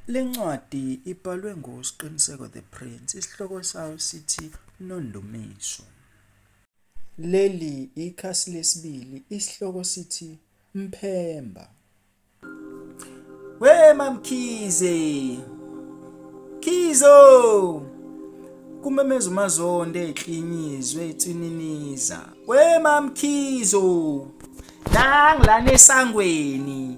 Lencwadi ibhalwe nguSiqiniseko the Prince. Isihloko sayo sithi Nondumiso. Leli ikhasi lesibili, isihloko sithi Mphemba. We mamkhize, Khizo! Kumemeza uMazonde eklinyizwe etsininiza. We mamkhizo! Nangilana esangweni.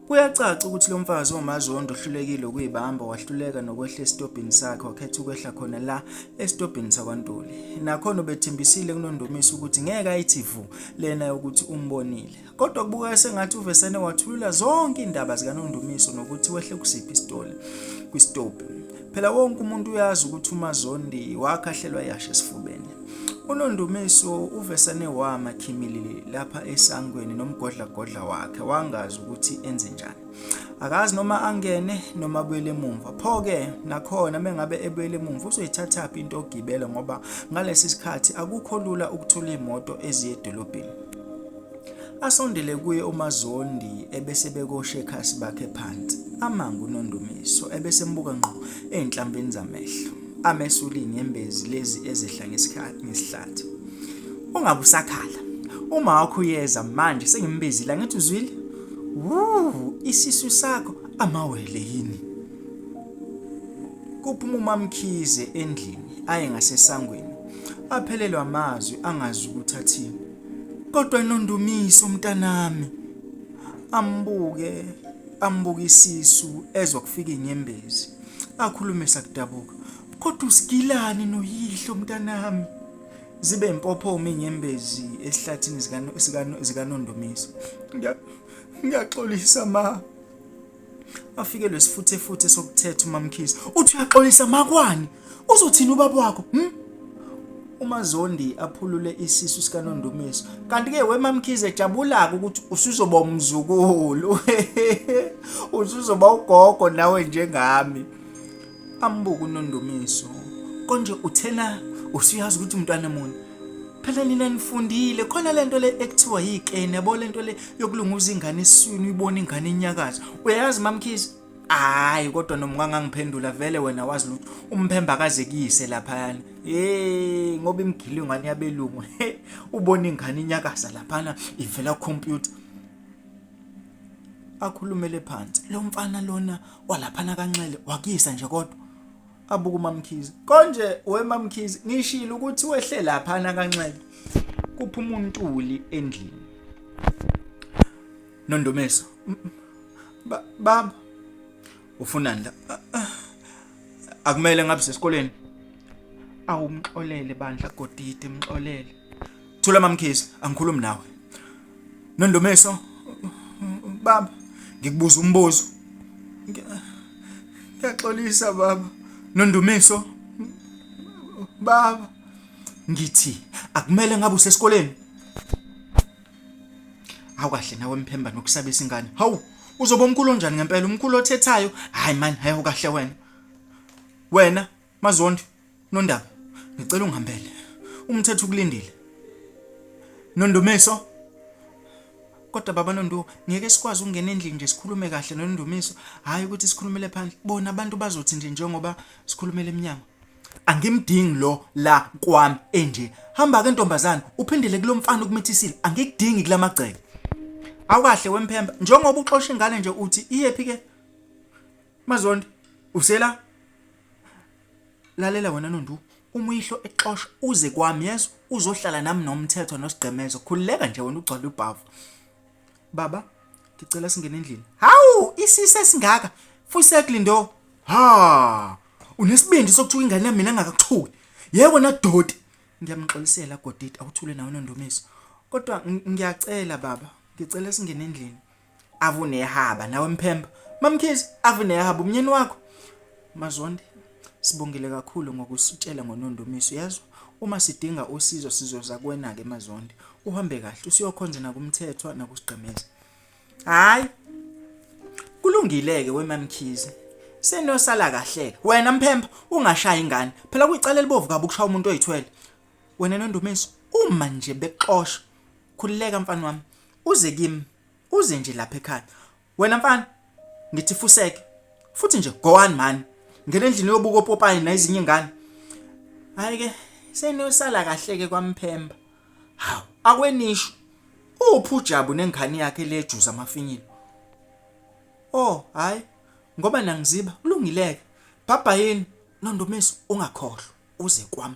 Kuyacaca ukuthi lo mfazi oMazondo uhlulekile ukuyibamba, wahluleka nokwehla esitobhini sakhe, wakhetha ukwehla khona la esitobhini sakwaNtuli. Nakhona ubethembisile kuNondumiso ukuthi ngeke ayithi vu lena yokuthi umbonile. Kodwa kubuka sengathi uvesane wathulula zonke indaba zikaNondumiso nokuthi wehle kusiphi isitoli kwistobhi. Phela wonke umuntu uyazi ukuthi uMazondi wakhahlelwa yashe esifubeni. uNondumiso uvesane wamakhimilili lapha esangweni nomgodlagodla wakhe, wangazi ukuthi enze njani. Akazi noma angene noma abuyele emuva. Pho-ke nakhona mengabe ebuyele emuva uzoyithathaphi into ogibela, ngoba ngalesi sikhathi akukho lula ukuthola imoto eziye edolobheni. Asondele kuye uMazondi ebese bekoshe ekhasi bakhe phansi. Amanga uNondumiso ebese mbuka ngqo ey'nhlambini zamehlo, amesula iy'nyembezi lezi ezehla ngesihlathi. Ungabe usakhala, uma wakho uyeza manje sengimbizile, angithi uzwile? Isisu sakho amawele yini? Kuphuma uMamkhize endlini aye ngasesangweni, aphelelwa amazwi angazi ukuthi athini. Kodwa uNondumiso mntanami, ambuke isisu ezwa kufika inyembezi, akhulume sakudabuka. Kodwa usigilani noyihlo mntanami? Zibe impophoma inyembezi esihlathini zikaNondumiso. Ngiyaxolisa ma. Afikelwe isifuthefuthe sokuthetha uMamkhize. Uthi uyaxolisa makwani? Uzothina ubaba wakho? uMazondi aphulule isisu sikaNondumiso. Kanti-ke weMamkhize ejabula-ke ukuthi usuzoba umzukulu. Usuzoba ugogo nawe njengami. Ambuka uNondumiso. Konje uthena usuyazi ukuthi umntwana muni? Phela nina nifundile, khona lento le ekuthiwa yikene, yabo lento le yokulunguza ingane esiswini uyibona ingane inyakaza. Uyayazi Mamkhize? Hayi, kodwa noma ungangiphendula vele wena wazi lutho. Umphemba kaze kuyise laphayana. Ngoba imgilingwane yabelungu. Ubona ingane inyakaza laphana ivela ku-computer. Akhulumele phansi. Lo mfana lona walaphana kaNxele wakuyisa nje kodwa. Abuka uMamkhize. Konje weMamkhize ngishilo ukuthi wehle laphana kaNxele. Kuphuma uNtuli endlini. Nondumiso. Baba ufunani la? Akumele ngabe sesikoleni. Awumxolele bandla Godide, mxolele. Thula Mamkhize, angikhulumi nawe. Nondumiso. Baba, ngikubuza umbuzo. Ngiyaxolisa baba. Nondumiso. Baba, ngithi akumele ngabe usesikoleni. Awukahle nawe Mphemba nokusabisa ingane. Hawu, uzoba umkhulu onjani ngempela? Umkhulu othethayo? Hayi man, hayi ukahle wena. Wena Mazondi, Nondaba, ngicela ungihambele. Umthetho ukulindile. Nondumiso. Kodwa baba Nondu, ngeke sikwazi ukungena endlini nje sikhulume kahle noNondumiso, hayi ukuthi sikhulumele phandle. Bona abantu bazothi nje njengoba sikhulumele eminyango. Angimdingi lo la kwami enje. Hamba ke ntombazana, uphindele kulomfana ukumithisile. Angikudingi kulamagceke. Awukahle weMphemba, njengoba uxosha ingane nje uthi iyephi ke? Mazondi, usela? Lalela wena Nondu, umuyihlo exosha uze kwami yeso, uzohlala nami nomthetho nosigqemezo. Khulileka nje wena ugcwala ubhavu. Baba, ngicela singene endlini. Hawu, isise singaka. Fuyiseklindo. Unesibindi sokuthuka ingane yami mina ngakakuthuli. Yebo na Dodi. Ngiyamxolisela Godide awuthule nawe Nondumiso. Kodwa ngiyacela baba, ngicela singene endlini. Avunehaba nawe Mphemba. Mamkhize, avunehaba umnyeni wakho. Mazondi, sibongile kakhulu ngokusitshela ngoNondumiso. Yazwa, uma sidinga usizo sizoza kuwena ke Mazondi. Uhambe kahle usiyokhonza nakumthethwa nakusigqemeza. Hayi. Kulungileke weMamkhize. Senosala kahle. Wena Mphemba ungashaya ingane. Phela kuyicala libovu kabe ukushaya umuntu oyithwele. Wena Nondumiso, uma nje bexosha. Khulileka mfana wami. Uze kimi. Uze nje lapha ekhaya. Wena mfana, ngithi fuseke. futhi nje go on man, ngene endlini yobuka opopayi nezinye ingane. Hayi ke seniyosala kahle ke kwaMphemba. Hawu akwenisho uphi uJabu nengane yakhe lejuza amafinyilo. Oh hayi ngoba nangiziba kulungileke bhabha yini Nondomeso ungakhohlwa uze kwami.